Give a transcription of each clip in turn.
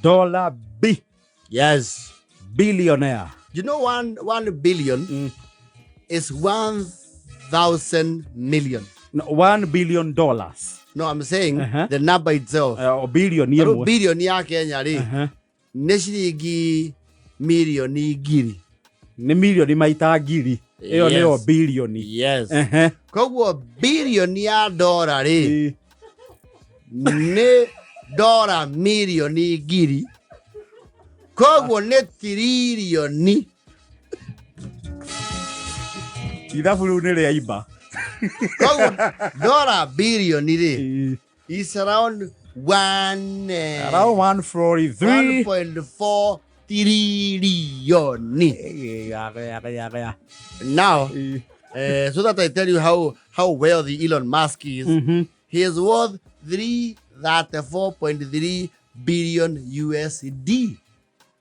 Dollar B. Yes. Billionaire. You know, 1 billion is 1,000 million. No, $1 billion. No, I'm saying the number itself. Billion. Billion ya Kenya ri. Nĩ ciringi milioni ngiri. Nĩ milioni maita ngiri. Ĩyo nĩyo billion. Yes. Koguo billion ya dollar ri. Nĩ dollar milioni ngiri. Koguo nĩ trillion. Ithabu rĩu nĩ rĩaimba. Koguo dollar billion ri is around 1.4 trillion. Now, so that I tell you how wealthy Elon Musk is, he is worth 334.3 billion USD.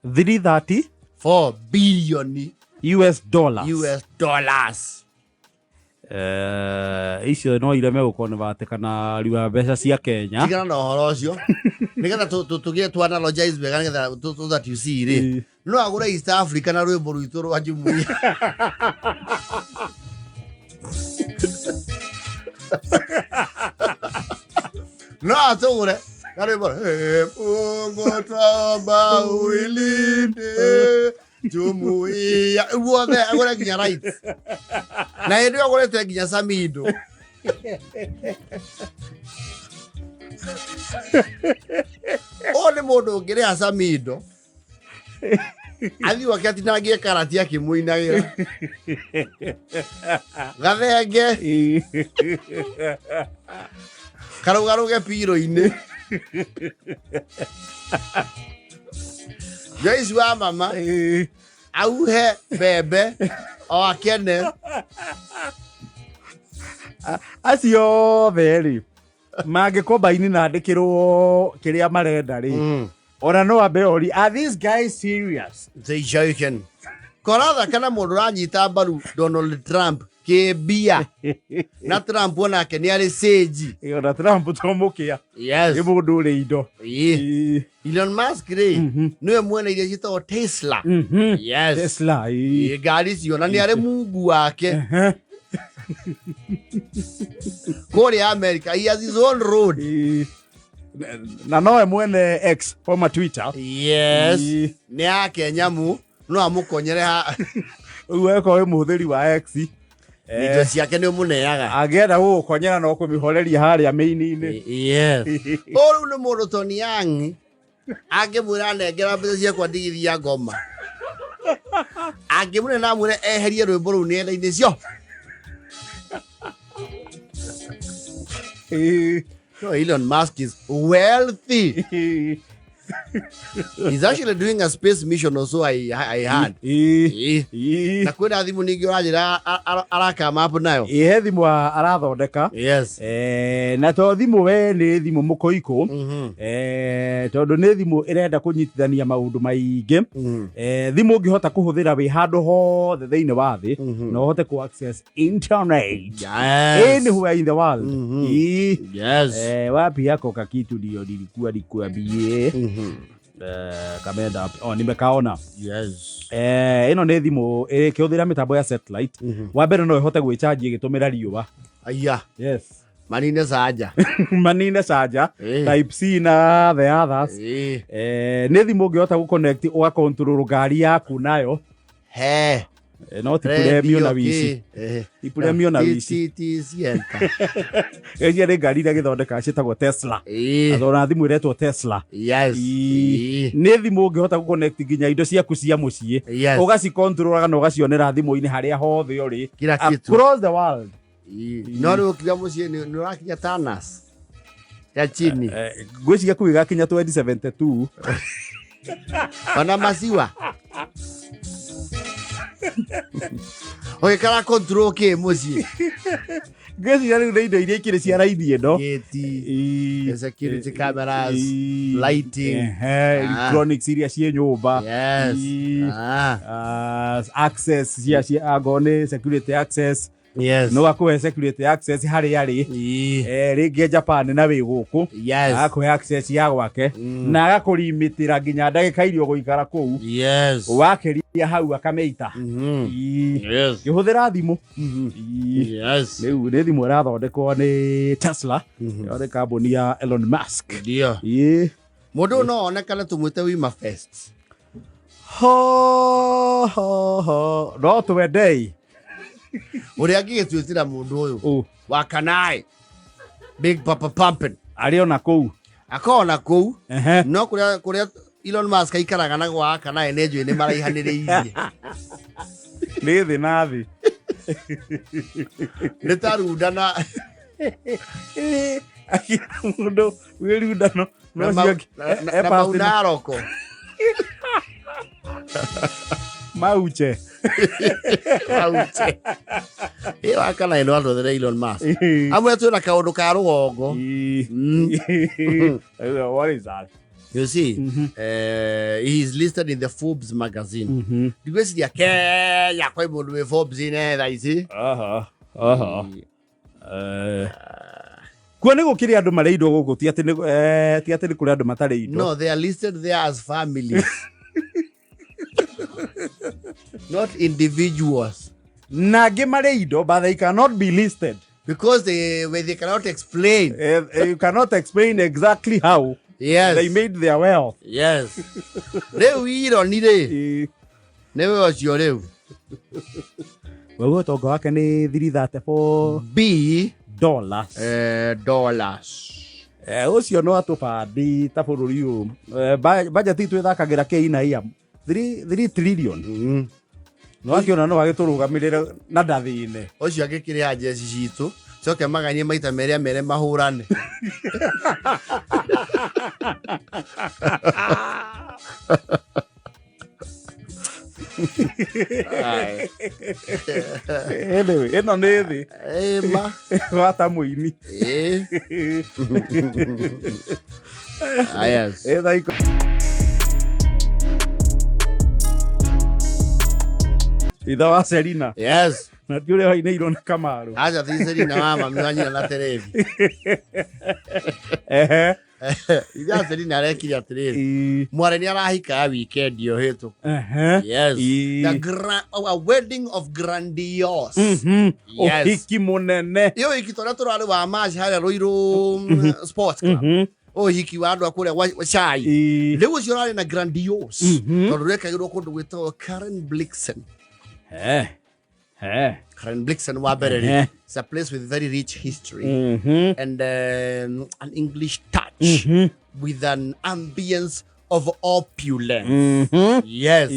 334 billion US dollars. US dollars. Icio no ireme gũkonvert kana riwa mbeca cia Kenya. Tigana na ũhoro ũcio. Nigetha tugie tu analogize wega nigetha so that you see ri. No agũra East Africa na rwĩmbo rwitũ rwa Jumuiya. No atũgũre na rwĩmbo Mungu tamba uilinde Jumuiya. Uothe agũre nginya right. Na ndio agũrete nginya Samido. Ole mũndũ ũngĩrĩa Samido. Athi wakĩatinangie karati akĩmũinagira. Gathenge. Karugaruge piro-inĩ. Joyce wa mama. Auhe bebe o akene. Acio theri mangĩkombaini na andĩkĩrwo kĩrĩa marenda rĩ. Ona no ambe ori, are these guys serious? They joking. Koratha kana mũndũ ranyita mbaru Donald Trump kĩmbia. Na Trump onake nĩ arĩ sage. Ona Trump tomũkĩa. Yes. Nĩ mũndũ ũrĩ indo. Elon Musk rĩ nĩwe mwene iria ciĩtagwo Tesla. Yes. Tesla. Ngari cio na nĩ arĩ mungu wake. Kũrĩa America, he has his own road. Na nowe mwene X former Twitter. Yes. Nĩ yake nyamu no amũkonyere ha. Uweko we mũhũthĩri wa X. Indo ciake nĩ mũneaga. Angĩenda gũgũkonyera no kũmĩhoreria harĩa mĩini-inĩ. Yes. Rĩu nĩ mũndũ Tony Young angĩmwĩra nengera mbeca ciakwa ndigithia ngoma. Angĩmwĩra na mwĩre eherie rwĩmbo rũu nenda-inĩ cio. So Elon Musk is wealthy. He's actually doing a space mission also I heard. Na kwĩna thimũ ningĩ ũranjĩra araka map nayo. He thimũ arathondeka. Yes. Na to thimũ we nĩ thimũ mũkũikũ. Tondũ nĩ thimũ ĩrenda kũnyitithania maũndũ maingĩ. Thimũ ũngĩhota kũhũthĩra wĩ handũ hothe thĩinĩ wa thĩ no ũhote ku access internet anywhere in the world. Yes. Wapi yako kakitu ndio nilikuwa bie. Kamenda nimekaona. Yes. Ĩno nĩ thimũ ĩkĩhũthĩra mĩtambo ya satellite. Wa mbere no ĩhote gwĩcharge ĩgĩtũmĩra riũa. Aya. Yes. Manine saja. Manine saja. Type C na the others. Nĩ thimũ ũngĩhota gũconnect ũgakontrol ngari yaku nayo. He. No ti premium na wici. Ti premium na wici. Ĩyo nĩ ngari iria gĩthondeka ciĩtagwo Tesla. Athora thimũ ĩretwo Tesla. Yes. Nĩ thimũ ũngĩhota gũconnect nginya indo ciaku cia mũciĩ. Ũgacicontrolaga na ũgacionera thimũ-inĩ harĩa hothe ũrĩ. Across the world. No rĩu ũkinya mũciĩ nĩ ũrakinya Tanas. Ya chini. Ngwĩciria kũu ĩgakinya 2072. Ona maziwa. Oye kara control ke mũciĩ. Ngwĩciria rĩu nĩ indo iria ikĩrĩ cia raithi ĩno. Gate, security cameras, lighting, electronics iria ciĩ nyũmba. Yes. Access cia Ngoni, security access. Yes. No akuhe security access hari yari. Ringi Japan na wi guku. Yes. Akuhe access ya gwake. Na agakulimitira nginya ndagika irio guikara kuu. Yes. Wakeria hau akameita. Yes. Kihuthira thimu. Yes. Riu ni thimu irathondekwo ni Tesla. Yore kambuni ya Elon Musk. Ndio. Mundu no onekana tumwite wima fest. No twendei. Uri angigituitira mundu uyu. Wa kanai. Big Papa Pumpin. Ariona kuu. Akona kuu. No kuria Elon Musk aikaraga na gwa kanai nejo ni maraihaniriirie. Ni thi na thi. Nitarundana. Akira mundu wirundano. Na maunaroko. Mauche. Mauche. Ewa kana ino ando the Elon Musk. Amwe tu na kaundu ka rugongo. What is that? You see, he is listed in the Forbes magazine. Digwesi ya Kenya kwa mundu we Forbes ine tha ici. Kwa nego kiri andu mari indo guku ti ati ni kuri andu matari indo. No, they are listed there as families. Not individuals. Nage mari indo, but they cannot be listed because they cannot explain. You cannot explain exactly how. Yes. They made their wealth. Yes. Reu iro ni re. Newe ocio reu. Wewe toga wake ni 334 B dollars. Dollars. Ucio no atupandi ta bururi u. Budget itu ithakagira keina ia 3 trillion. No akiona no agiturugamirira na ndathine. Ucio agikire ajeci citu. Coke maganie maita mere mahurane. Anyway, eno nä thä ma wata må ini itha wa Selina. Yes. Na ti uria wainä na Kamaru. Acha ti Selina mama miwanyina na terevi. Itha Selina arekire atiriri. Mwari ni arahika weekend yo hitu. Yes. A wedding of grandiose. Yes. Uhiki munene. Yo ikitora turari wa match haria Ruiru Sports Club. Uhiki wa andu akuria wa chai. Riu ucio rari na grandiose. Tondu rekagirwo kundu gwitwo Karen Blixen. Karen Blixen wa bereri. It's a place with very rich history and an English touch with an ambience of opulence. Yes.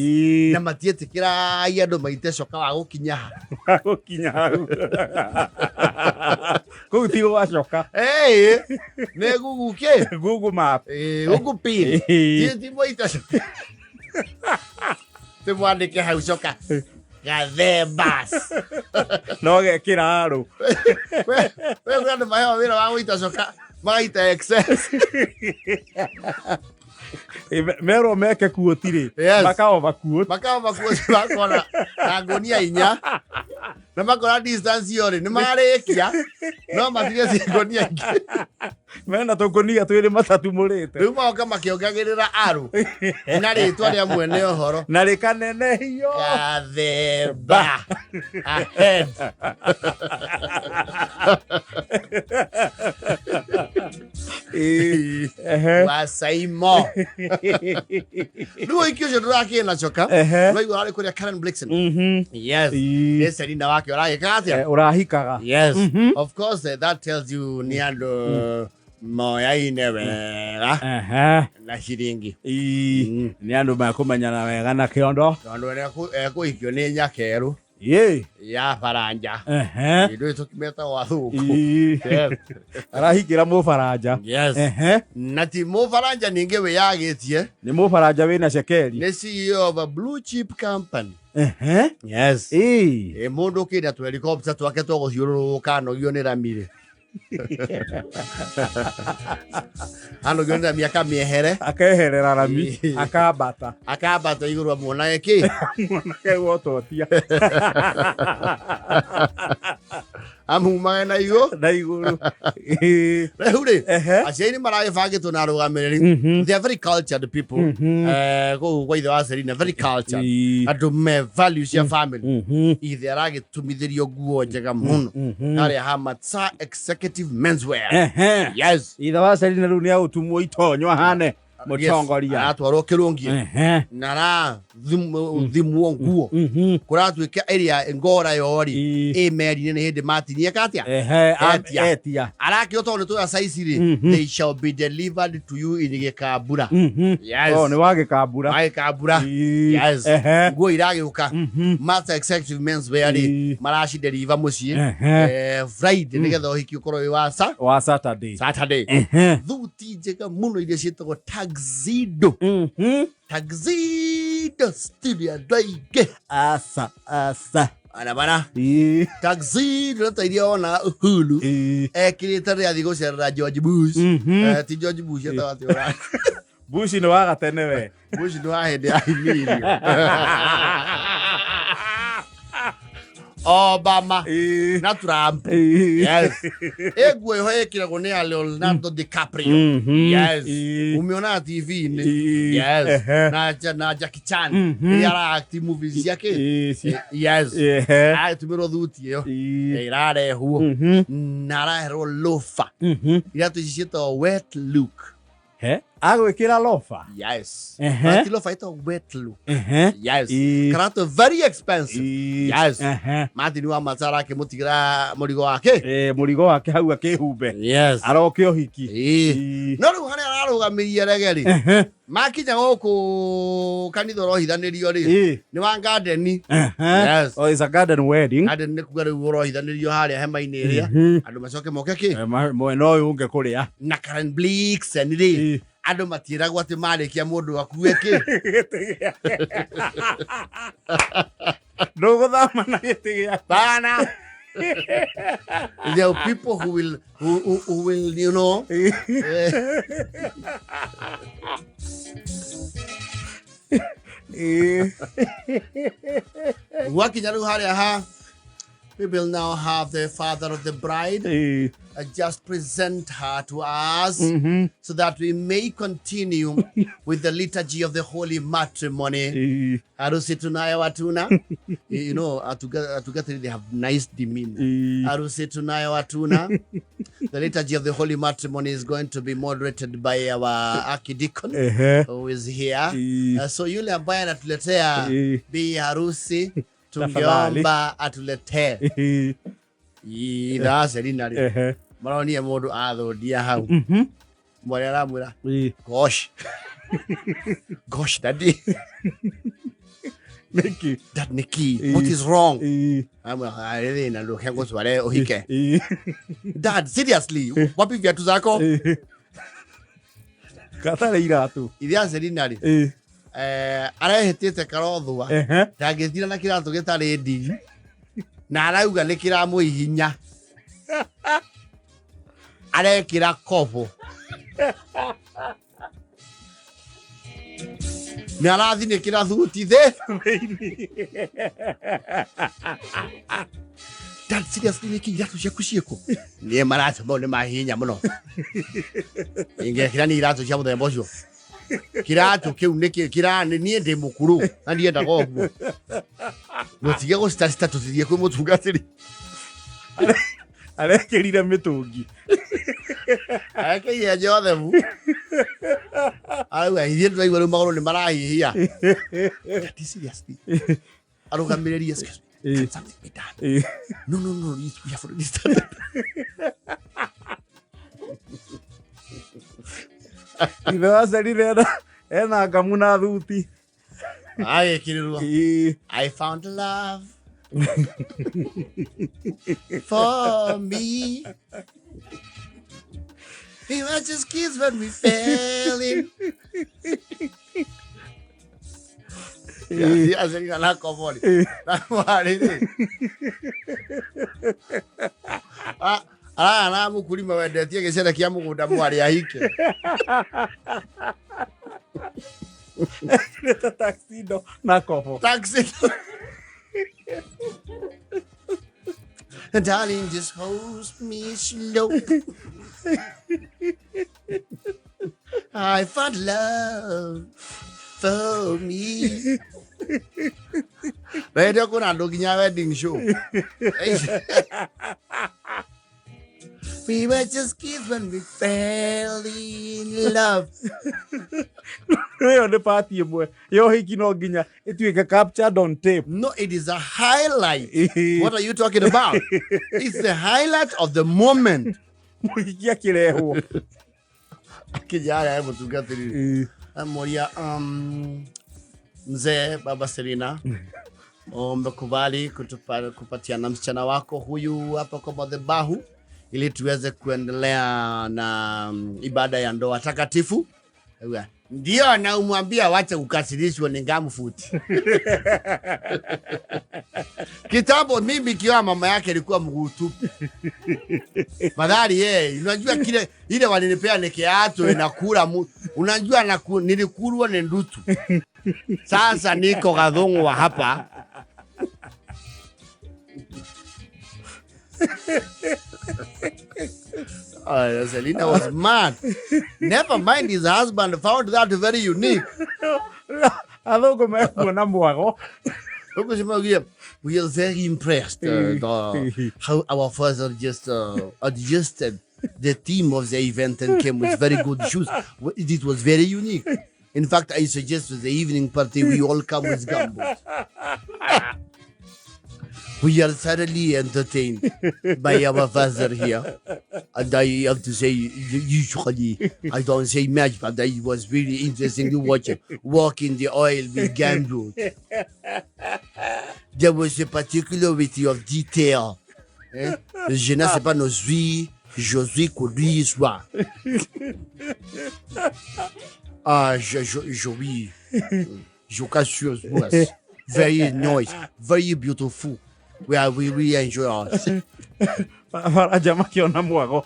Na matietikira andu maite coka wa gukinya hau. Kau ti wacoka. Ne Google ke? Google Map. Google Pin. Ti moita coka. Te mwandike hau coka. Gathebas. No gekira aru. We ngana mayo wira wa guita coka. Maita excess. Mero meke kuotire. Makao bakuot. Bakona. Na Ngoni inya. Na makora distance yore. Ni marekia. No matire si Ngoni ingi. Mena to Ngoni twiri matatu murite. Riu maoka makiongagirira aru. Na ritwa ria mwene ohoro. Na rikanene hiyo. Gatheba. Ahead. Wasaimo. Riu ikio cio nduraki na coka. No igwa ari kuria Karen Blixen. Yes. Yes, Selina wake uragika atia. Urahikaga. Yes. Of course, that tells you ni andu moya ine wega. Na shiringi. Ni andu makumanyana wega na kiondo. Andu ekuhikio ni nyakeru. Ya faranja. Ndio tukimeta wathuku. Arahikira mu faranja. Yes. Na ti mu faranja ninge we yagitie. Ni mu faranja wina shekeri. Ni CEO of a blue chip company. Yes. Mundu kina tu helicopter twake tuguthiururuka no gio ni ramire. Ano genda miaka miehere. Akeherera rami. Akabata. Akabata iguru wa mwana eki. Mwana ke wototia. Amuma na iguru. Na iguru. Rehure. Aciari maragibangitwo na arugamiriri. They are very cultured people. Go kwa ithe Selina very cultured. Andu me values ya family. Ithe aragitumithĩrio nguo njega muno. Ari hamatsa executive menswear. Yes. Ithe wa Selina rĩu nĩ agũtumwo itonyo ahane mũtongoria. Atwarwo kĩrũngi. Nara thimwo nguo. Kũratuĩka area ngora yori. Emeri nĩ hĩndĩ matinie katia. Etia. Arakĩo tondũ tũya saiciri. They shall be delivered to you in gĩkambura. Yes. Oh, nĩ wa gĩkambura. Wa gĩkambura. Yes. Nguo iragĩũka. Master executive menswear maraci deliver mũciĩ. Friday nĩgetha ũhiki ũkorwo wa Saturday. Thuti njega muno iria ciĩtagwo tuxedo. Tuxedo studio daige. Asa. Ana bana. Tuxedo tairia ona hulu. Ekirite ria thigo cerera George Bush. Ti George Bush atawati ora. Bush ni wa gatene we. Bush ni wa hende aimirio. Obama na Trump. Yes. Egwe hoekiragwo ni Leonardo DiCaprio. Yes. Umeona TV ni. Yes. Na Jackie Chan. Yara act movies yake. Yes. Ai tumero thuti yo. Irare huo. Nara hero lofa. Ira tucito wet look. Agwĩkĩra lofa. Yes. But lofa ito wet look. Yes. Karato very expensive. Yes. Mati ni wa matara ke mutigira murigo wake. Murigo wake hau akĩhumbe. Yes. Aroke ũhiki. No rĩu hane ararũgamirie regeri. Makinya gũkũ kanitha rohithanĩrio rĩ. Ni wa garden. Yes. Oh, it's a garden wedding. Garden nĩ kuga rĩu rohithanĩrio harĩa hema-inĩ ĩrĩa. Andũ macoke moke kĩ? Mwena ũyũ ũngĩ kũrĩa. Na Karen Blix nĩ Ando matiragwo ati marĩkia mũndũ akue kĩ. Ndũgũthama na gĩtĩ gĩa bana. There are people who will you know. Wakinya rĩu harĩa ha. We will now have the father of the bride just present her to us so that we may continue with the liturgy of the holy matrimony. Arusi tunayo watuna. You know, together they have nice demeanor. Arusi tunayo watuna. The liturgy of the holy matrimony is going to be moderated by our archdeacon who is here. So yule ambaye anatuletea bi harusi tungeomba atuletee. Ida Selina ri. Maroni mũndũ athũndia hau. Mwari aramwĩra. Gosh. Gosh, daddy. Nikki. Dad Nikki, what is wrong? I really na ndo kengo sware ohike. Dad, seriously, wapi viatu zako? Katare iratu. Ida Selina ri. Arehĩtĩte karothwa ndangĩthira na kĩratũ gĩtarĩ ndigi na arauga nĩ kĩramũhihinya arekĩra kobo nĩ arathinĩkĩra thuti thĩ. Dad, seriously nĩkĩ iratũ ciaku ciĩkũ? Niĩ maratũ mau nĩ mahihinya mũno. Ingĩkĩra nĩ iratũ cia mũthemba ũcio. Kiratu kiu niki kirani nie ndi mukuru na ndienda goguo mutige go status thithie kwi mutungatiri arekirire mitungi akeire jothe mu awe ithie ndwaigua ru maguru ni marahihia ati seriously arugamiriri excuse me something be done. No we have already started. Ithe wa Selina ena ngamu na thuti. Agĩkĩrĩrwo. I found love for me. We were just kids when we fell in. Ya Selina na komori. Na Mwari. na mukulima wendetie gicere kia mugunda Mwari ahike. Taxido na Kofo. Taxido. Darling, just hold me slow. I found love for me. Radio kuna ndo kinya wedding show. We were just kids when we fell in love. Yo the party boy. Yo hiki no ginya ituike captured on tape. No, it is a highlight. What are you talking about? It's the highlight of the moment. Muikia kireho. Kijana hebu tugatiri. Moria mzee baba Selina. Umekubali kupatiana msichana wako huyu hapa kwa madhabahu ili tuweze kuendelea na ibada ya ndoa takatifu. Ndio na umwambia wacha ukasirishwe ni ngamfuti. Kitambo mimi kiwa mama yake alikuwa mgutu. Madhari unajua kile ile walinipea nekeato inakula unajua nilikulwa ni ndutu. Sasa niko gadhongo wa hapa. Selina was mad. Never mind, his husband found that very unique. We are very impressed how our father just adjusted the theme of the event and came with very good shoes. It was very unique. In fact, I suggest for the evening party we all come with gumboots. We are thoroughly entertained by our father here. And I have to say, usually, I don't say much, but it was really interesting to watch it. Walk in the oil with gumboots. There was a particularity of detail. Je ne sais pas nos vies, je suis conduit soit. Je cassure was very nice, very beautiful. We really enjoy us. Jama kiona mwago.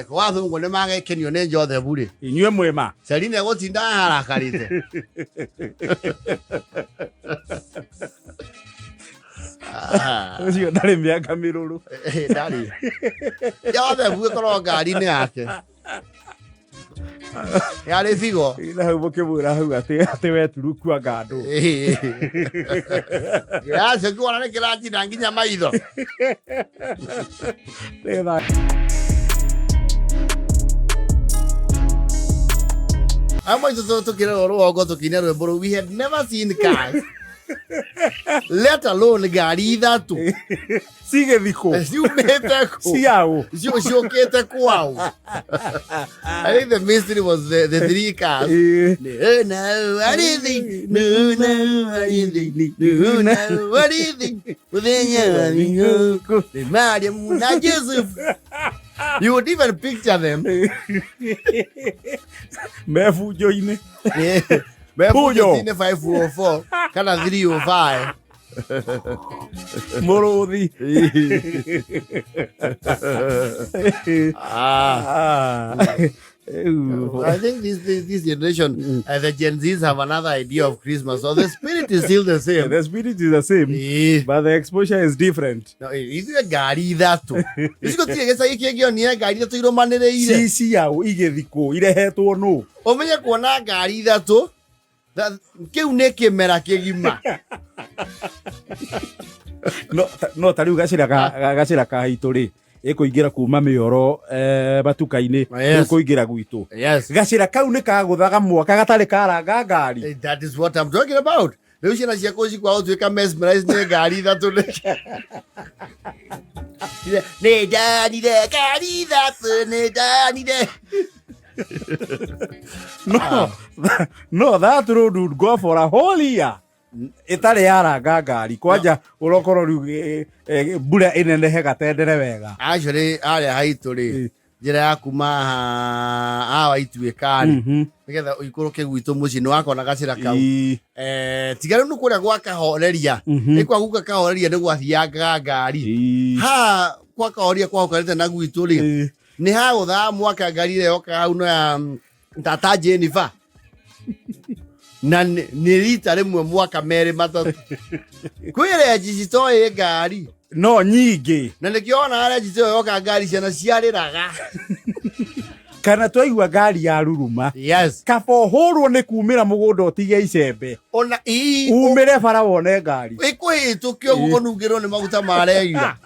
Kwa thungu ne mage kenyo ne njothe buri. Inywe mwema. Selina gutinda harakarite. Ucio ndari miaka miruru. Ndari. Njothe buri korwo ngari ni yake. Yale figo. Ila hau kibura hau ati weturuku angando. Ya se kuona ne kiraji nginya maitho. Tega. Amo to kira ro ogo to kinero bro, we had never seen cars. Let alone gari thatu. Sigue dijo. Siao. Wow. I think the mystery was the three cars. No, what do you think? No, what do you think? No, what do you think? You would even picture them. Mefujo ine. Mefujo ine 504. Kana 305. Morodi. I think this generation, the Gen Zs have another idea of Christmas. So the spirit is still the same. The spirit is the same, but the exposure is different. No, if you gari that too. This got to get a kegio near gari to your man. See how igediko, ireheto no. Omenya kuona gari that too. That keuneke merakegima. No tariu gacira ka hitori ikuingira kuma mioro batuka-ini ikuingira gwitu. Yes. Gacira kau ni kaguthaga mwaka gatari karanga ngari. That is what I'm talking about. Riu ciana ciakwa cikwa tuika mesmerized ni ngari thatu ne dani de ngari thatu ne dani de. No, that road would go for a whole year. Itare yaranga ngari kwanja urokoro riu mbura inenehe gatendere wega. Actually ale haituri njira ya kuma awa ituikari nigetha uikoroke gwitu muci ni wakona gacira kau tigaru nukuria gwaka horeria ni kwa guka ka horeria ni gwathianga ngari ha kwa kaoria kwa ukarite na gwitu ri ni ha gutha mwaka ngari ile yoka hau no ya tata Jennifer na ni rita rimwe mwaka mere matatu kwire jicitoe ngari no nyingi na nikiona ara jicitoe yoka ngari ciana ciariraga kana twaigua ngari ya ruruma yes kabo hurwo ni kumira mugunda utige icembe ona umire bara wone ngari ikwihitũkio guko nungirwo ni maguta mareira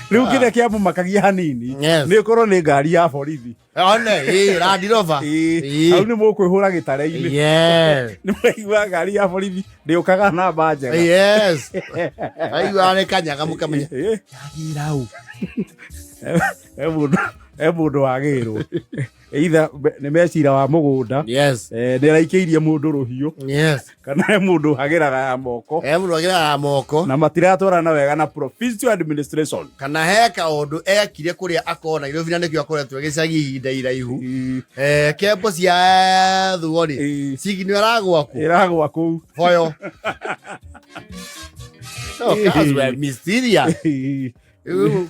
riu kire kiambu makagia hanini ni korwo ni ngari ya borithi one Land Rover au ni mukwihura gitare-ini yes ni maigua ngari ya borithi ndiukaga na njega yes aigua ni kanyaga mukamenya girau mundu wagirwo either ni mecira wa mugunda yes ndiraikiirie mundu ruhiu yes kana mundu hagiraga ya moko mundu hagiraga ya moko na matiratwarana wega na provincial administration kana heka undu ekire kuria akona Nairobi na nikio akoretwo gicagi ihinda iraihu kembo cia thugori sigini iragwa ku boyo so cause we mysterious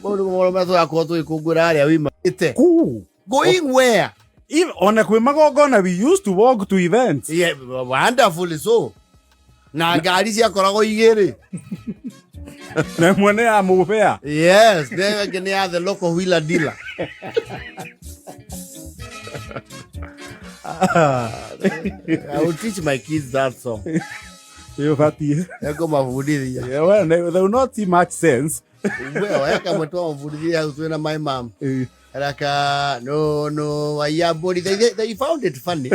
mundu metho yakwo twikungura aria wimate going where on kwe magogona we used to walk to events yeah wonderful so na ngari cia korago igiri na mwene ya mupea yes they can have the local wheeler dealer I will teach my kids that song you fati eko mafundithia yeah well they will not see much sense well eka mweto mafundithia utwena my mom Raka no ayabori they found it funny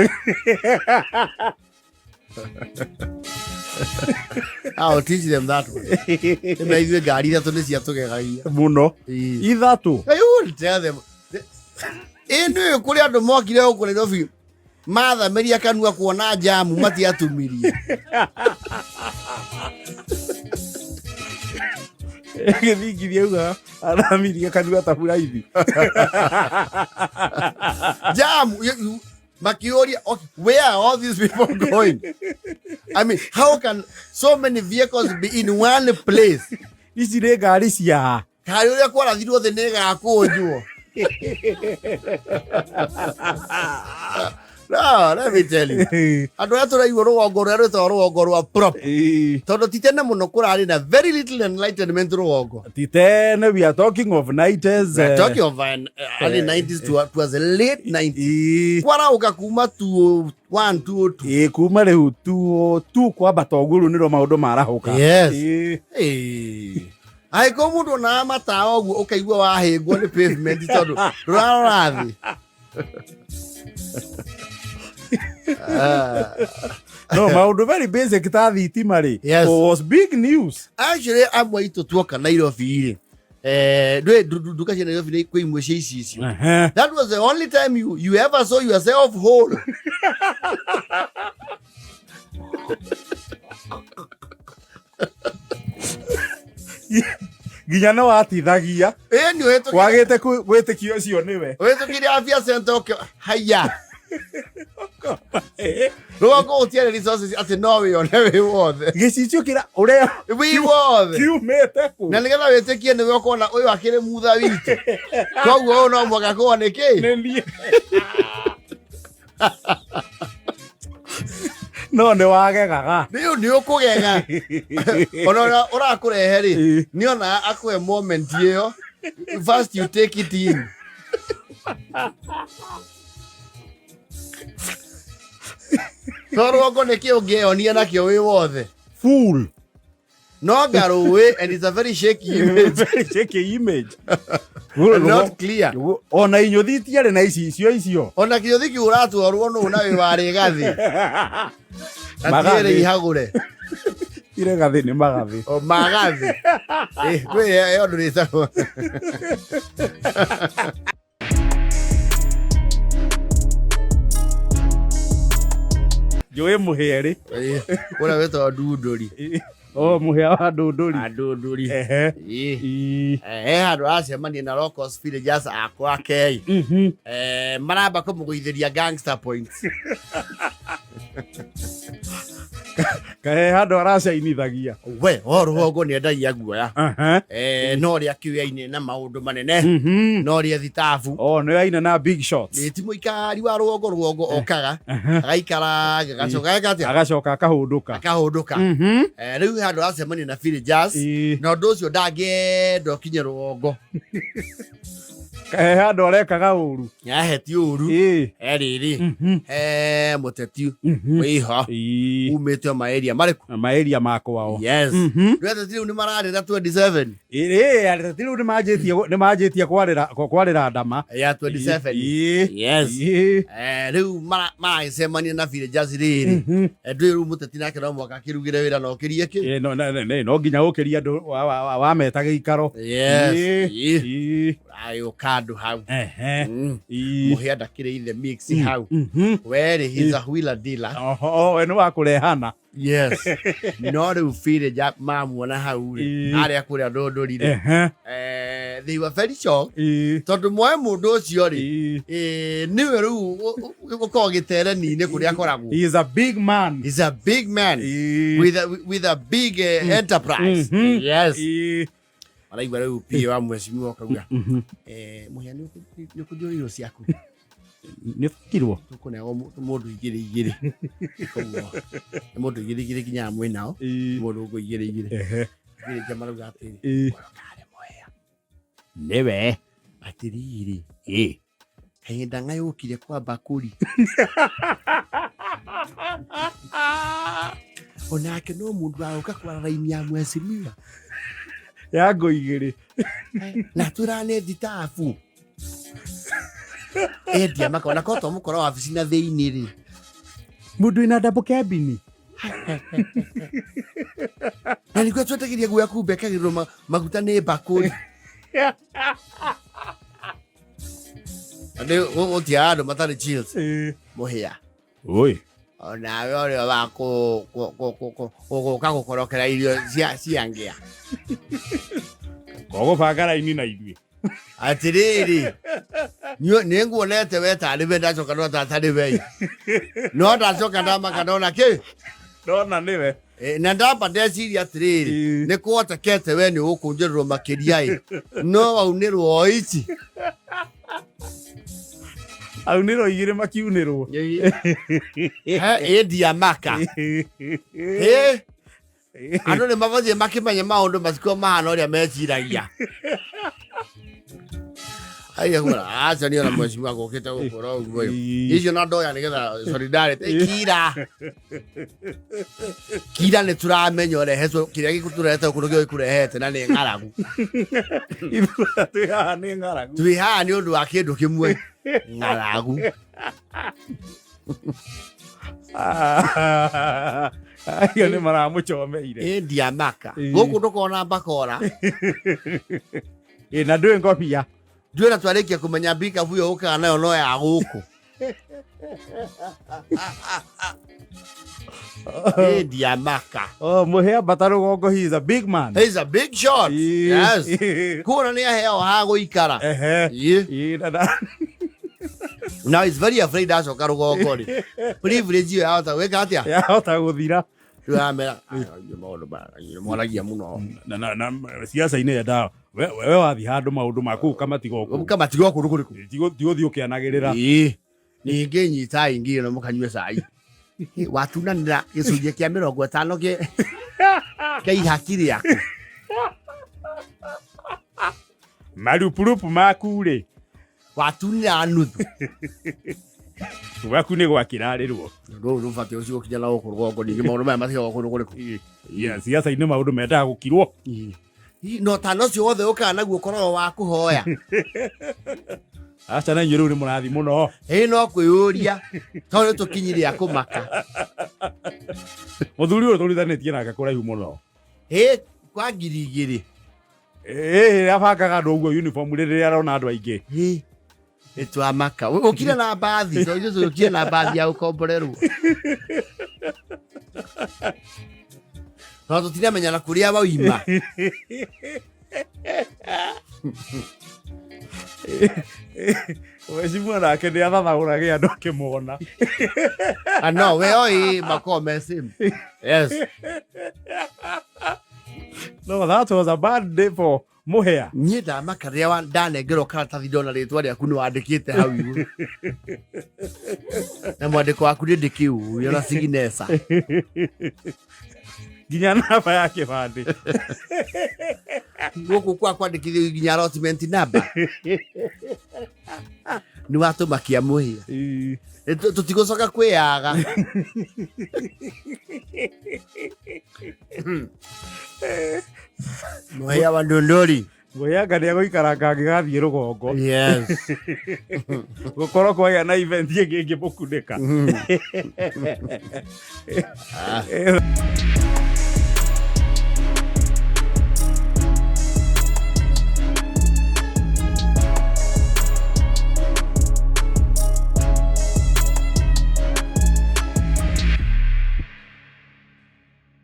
I'll teach them that one maybe ngari that one cia tugegagia muno ithatu I will tell them eno kuri andu mokire huko Nairobi matha meria kanua kuona jamu matiatumirie githingithia uga aramiria kanua tabulaithi jamu Makiori, okay, where are all these people going? I mean, how can so many vehicles be in one place? Ici nĩ ngari cia kari uria kwarathirwo the nĩ gakunjwo. No, let me tell you. Andu aya turaigwo rũgongo rũrĩa rwĩtagwo rũgongo rwa prop. Tondũ titene mũno kũrarĩ na very little enlightenment rũgongo. Titene, we are talking of 90s. We are talking of early 90s towards the late 90s. Kwarauka kuma 201, 202. Kuma rĩu 202 kwambata ũguo rĩu nĩrĩo maũndũ marahuka. Yes. Aiko mũndũ na matawa ũguo ũkaigua wahĩngwo nĩ pavement tondũ rũrarora thĩ. No, maundu very basic ta thitima ri. Yes. Was big news. Actually, amwe itu tuoka Nairobi ri. Duka cia Nairobi ni kwa imwe cia ici. That was the only time you ever saw yourself whole. Ginya no atithagia. Ni wetu kwagite gwitikio cio niwe. Wetu kiri afya center okay. Haya. Rũgongo gũtiarĩ resources atĩ no wĩone wĩ wothe. Gĩcicio kĩra ũrĩa wĩ wothe kiumĩte kũ. Na nĩgetha wĩtĩkie nĩwe ũkona ũyũ akĩrĩ mutha witũ. Koguo ũyũ no mũhaka kũa nĩ kĩ? Nĩ niĩ. No nĩ wagegaga. Nĩ ũkũgega. Ona ũrakũrehe rĩ nĩ ona akũhe moment ĩyo. First you take it in. Rũgongo nĩkĩo ũngĩeonia nakĩo wĩ wothe. Fool. No ngarũĩ and it's a very shaky image. Very shaky image. Not clear. Ona inyuthi itiarĩ na icio. Ona kĩnyuthi kĩu ũratwarwo nũũ na wĩ warĩ gathĩ. Atiĩrĩ ihagũre. Ire gathĩ nĩ magathĩ. O magathĩ. Kwĩ ũndũ rĩtagwo. Joe muhere. Ũrĩa wĩtagwo ndundũri. Muhea wa ndundũri. Ndundũri. Handũ acemania na locals villagers akwa Kei. Maramba kũmũgũithĩria gangster points. Kahe handå aracainithagia we rũgongo nĩ endagia guoya no rĩa kĩoya-inĩ na maũndũ manene no rĩa thitabu nĩ yaina na big shots ti mũikari wa rũgongo okaga agaikara agacoka akahũndũka rĩu handũ aracemania na villages na ũndũ ũcio ndangĩenda ũkinye rũgongo kahe handå arekaga ũru yaheti ũru rĩrĩ mũteti wĩho umĩte maeria marĩkũ maeria makwao rĩu rĩu nĩ mararĩra 27 ateti rĩu nĩ manjĩtie kwarĩra ndama ya 27 rĩu maragĩcemania na villages rĩrĩ ndũĩ rĩu mũteti nake no mwaka akĩrugĩre wĩra na ũkĩrie kĩ no nginya ũkĩria andũ wameta gĩikaro ayũka andũ hau mũhĩa ndakĩrĩ ithe mix hau werĩ he's a wheeler dealer we nĩ wa kũrehana no rĩu village mamuona hau arĩa kũrĩa ndũndũrire they were very shocked tondũ moe mũndũ ũcio rĩ nĩwe rĩu ũkorwo gĩtereni-inĩ kũrĩa akoragwo he is a big man with a big enterprise araigua rĩu pia wa mwecimu okauga mũhĩa nĩ ũkũnjũra irio ciaku nĩ ũkirwo tũkũneo mũndũ igĩrĩ koguo nĩ mũndũ igĩrĩ nginya mwĩnao mũndũ ũguo igĩrĩ marauga atĩrĩ kare mũhĩa nĩwe atĩrĩrĩ kahinda ng'ayũkire kwa bakũri onake no mũndũ waũka kwararainia mwecimiwa yango igĩrĩ na tũrane thitabu endia makona koto mũkora wabici na thĩinĩ rĩ mũndũ ina double cabin na nĩguo twetagĩria guoya kumbe ekagĩrĩrwo maguta nĩ bakũri andũ gũtiaga andũ matarĩ chills mũhĩa onawe ũrĩa wa gũka gũkorokera irio ciangĩa gũbanga raini na ithuĩ atĩrĩrĩ nĩ nguonete we tarĩ we ndacoka no tatarĩ we no ndacoka ndamaka ndona kĩ ndona nĩwe na ndamba ndeciria atĩrĩrĩ nĩ kũhotekete we nĩ ũkũnjĩrĩrwo makĩria no waunĩrwo ici aunĩrwo igĩrĩ makiunĩrwo ndiamaka andũ nĩ mabatiĩ makĩmenye maũndũ matikoo mahana ũrĩa meciragia aca nĩ ona mwecimu agũkĩte gũkũra ũguo icio na ndoya nĩgetha solidarity kira nĩ tũramenya ũrehetwo kĩrĩa gĩtũrehete kũndũ gĩo gĩkũrehete na nĩ ng'aragu twĩ haha nĩ ũndũ wa kĩndũ kĩmwe ng'aragu ayo nĩ maramũcomeire ndiamaka gũkũ ndũkona bakora na ndũĩ ngobia ndũĩ na twarĩkia kũmenya bikabu ĩyo ũkaga nayo no ya gũkũ ndiamaka mũhĩa mbata rũgongo he is a big man he's a big shot yes kuona nĩ aheo ha gũikara now he's very afraid acoka rũgongo rĩ privilege ĩyo yahota gwĩka atĩa yahota gũthira tuamera mwaragia mũno na siasa-inĩ yendaga we wathiĩ handũ maũndũ maku kamatigoku kũndũ kũrĩkũ tigũthiĩ ũkĩanagĩrĩra ningĩ nyita ingĩ no mũkanyue cai watunanĩra gĩcunjĩ kĩa 50 kĩa ihaki rĩaku marupurupu maku rĩ watunĩra nuthu gwaku nĩ gwakĩrarĩrwo rũu rũbatiĩ ũcio ũkinya na gũkũ rũgongo ningĩ maũndũ maya matigagwo kũndũ kũrĩkũ siasa-inĩ maũndũ mendaga gũkirwo no tano ũcio wothe ũkaga naguo ũkoragwo wa kũhoya aca na inyuĩ rĩu nĩ mũrathi mũno no kwĩyũria tondũ nĩ tũkinyire akũmaka mũthuri ũyũ tũruithanĩtie nake kũraihu mũno kwa 2,000 abangaga andũ ũguo uniform rĩrĩa arona andũ aingĩ nĩtwamaka ũkire na mbathi tondũ ũkire na mbathi ya gũkomborerwo no tũtiramenyana kũrĩa wauma Wecimu nake nĩ athathaũrage andũ akĩmona. No, we oi makome sim. Yes. No, that was a bad day for Muhea. Niĩ ndamaka rĩrĩa ndanengerwo karatathi ndona rĩtwa rĩaku nĩ wandĩkĩte hau igũrũ. Na mwandĩko waku ndĩndĩke ũũ, ona signature. Nginya namba ya kĩbandĩ. Gũkũ kwa kwandĩkithio nginya allotment number. Nĩ watũmakia Mũhĩa. Tũtigũcoka kwĩyaga. Mũhĩa wa Ndondori. Mũhĩa nĩ egũikaranga angĩgathiĩ rũgongo. Yes. Gũkorwo kwagĩa na event ĩngĩ ĩngĩmũkunĩka.